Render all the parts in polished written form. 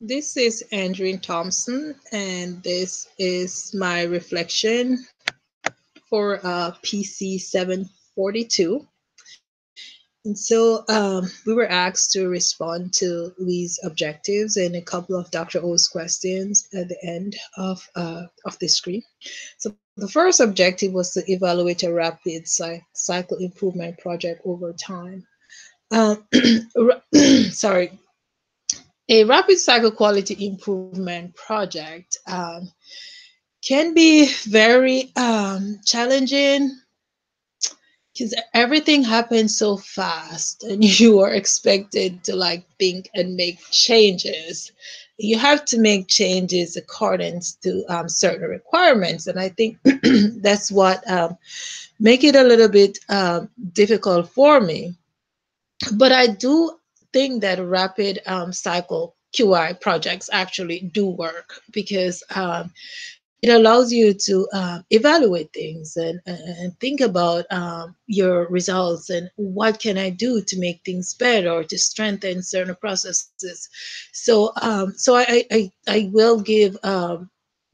This is Andrene Thompson, and this is my reflection for PC 742. And so we were asked to respond to Lee's objectives and a couple of Dr. O's questions at the end of the screen. So the first objective was to evaluate a rapid cycle improvement project over time. Um, sorry, a rapid cycle quality improvement project can be very challenging because everything happens so fast and you are expected to like think and make changes. You have to make changes according to certain requirements, and I think that's what make it a little bit difficult for me. But I do think that rapid cycle QI projects actually do work because it allows you to evaluate things and think about your results and what can I do to make things better or to strengthen certain processes. So I will give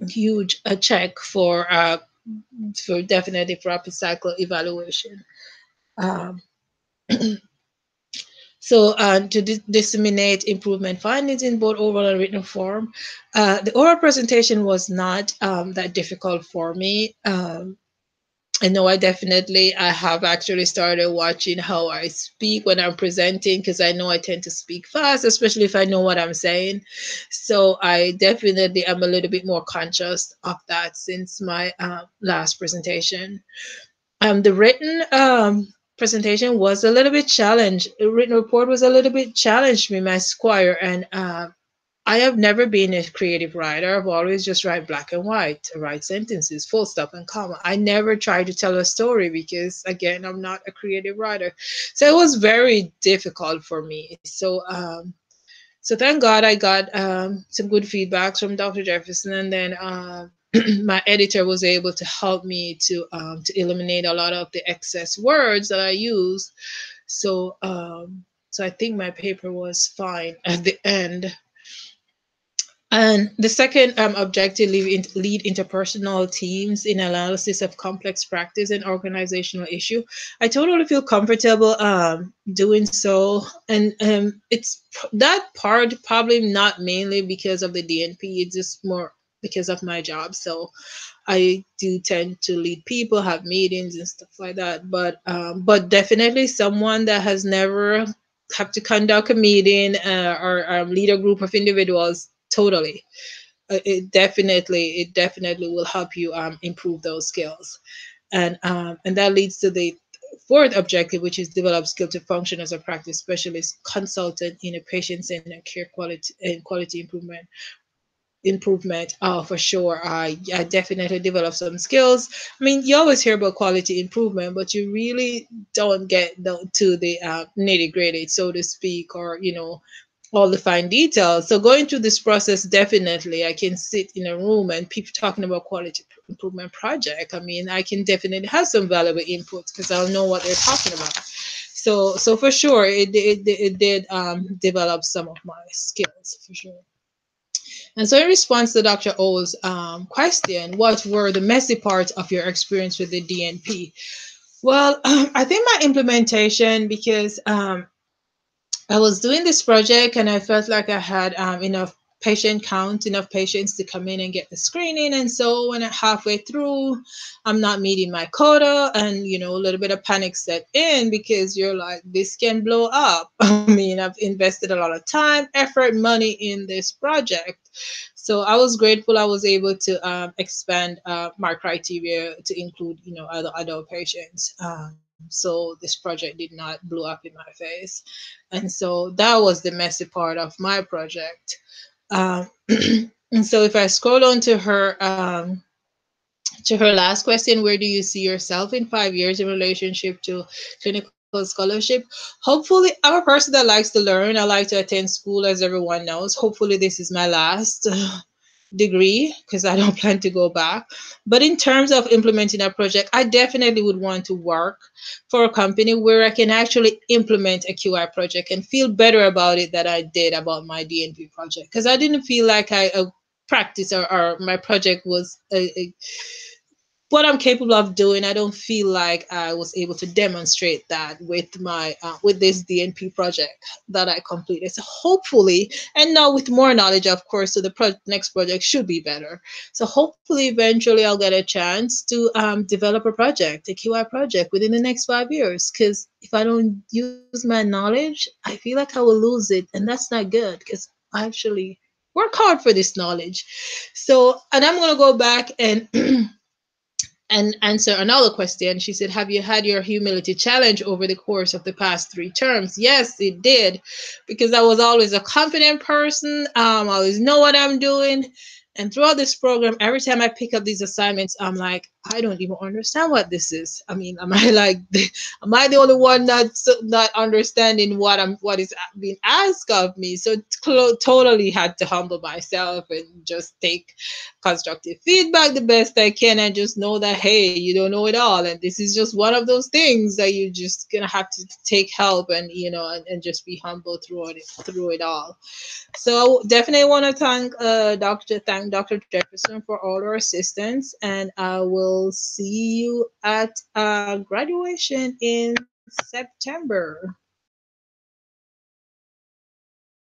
huge a check for definitive rapid cycle evaluation. Um, to disseminate improvement findings in both oral and written form, the oral presentation was not that difficult for me. I know I have actually started watching how I speak when I'm presenting because I know I tend to speak fast, especially if I know what I'm saying. So I definitely am a little bit more conscious of that since my last presentation. The written presentation was a little bit challenged. The written report was a little bit challenged with my squire, and I have never been a creative writer. I've always just write black and white, write sentences, full stop and comma. I never try to tell a story because, again, I'm not a creative writer. So it was very difficult for me. So thank God I got some good feedbacks from Dr. Jefferson, and then my editor was able to help me to eliminate a lot of the excess words that I use. So I think my paper was fine at the end. And the second objective lead interpersonal teams in analysis of complex practice and organizational issue. I totally feel comfortable doing so, and that part probably not mainly because of the DNP. It's just more because of my job. So I do tend to lead people, have meetings and stuff like that. But definitely someone that has never have to conduct a meeting or lead a group of individuals. Totally, it definitely will help you improve those skills, and that leads to the fourth objective, which is develop skill to function as a practice specialist consultant in a patient-centered care quality improvement. Oh, for sure. I definitely developed some skills. I mean, you always hear about quality improvement, but you really don't get to the nitty gritty, so to speak, or all the fine details. So going through this process, definitely, I can sit in a room and people talking about quality improvement project. I mean, I can definitely have some valuable inputs because I'll know what they're talking about. So for sure, it did develop some of my skills for sure. And so, in response to Dr. O's question, what were the messy parts of your experience with the DNP? Well, I think my implementation, because I was doing this project and I felt like I had enough patient count, enough patients to come in and get the screening. And so when halfway through, I'm not meeting my quota, and a little bit of panic set in because you're like, this can blow up. I mean, I've invested a lot of time, effort, money in this project. So I was grateful I was able to expand my criteria to include, other adult patients. So this project did not blow up in my face, and so that was the messy part of my project. Um, and so if I scroll on to her last question, where do you see yourself in 5 years in relationship to clinical scholarship? Hopefully, I'm a person that likes to learn. I like to attend school, as everyone knows. Hopefully, this is my last. degree because I don't plan to go back. But in terms of implementing a project, I definitely would want to work for a company where I can actually implement a QI project and feel better about it than I did about my DNP project. Because I didn't feel like I practice or my project was what I'm capable of doing. I don't feel like I was able to demonstrate that with my with this DNP project that I completed. So hopefully, and now with more knowledge, of course, so the next project should be better. So hopefully, eventually, I'll get a chance to develop a project, a QI project, within the next 5 years. Because if I don't use my knowledge, I feel like I will lose it, and that's not good. Because I actually work hard for this knowledge. So, and I'm gonna go back and and answer another question. She said, have you had your humility challenge over the course of the past 3 terms? Yes, it did, because I was always a confident person. I always know what I'm doing. And throughout this program, every time I pick up these assignments, I'm like, I don't even understand what this is. I mean, am I like, am I the only one that's not understanding what is being asked of me? So totally had to humble myself and just take constructive feedback the best I can, and just know that hey, you don't know it all, and this is just one of those things that you're just gonna have to take help, and and just be humble through it all. So definitely want to thank Dr. Jefferson for all her assistance, and I will see you at graduation in September.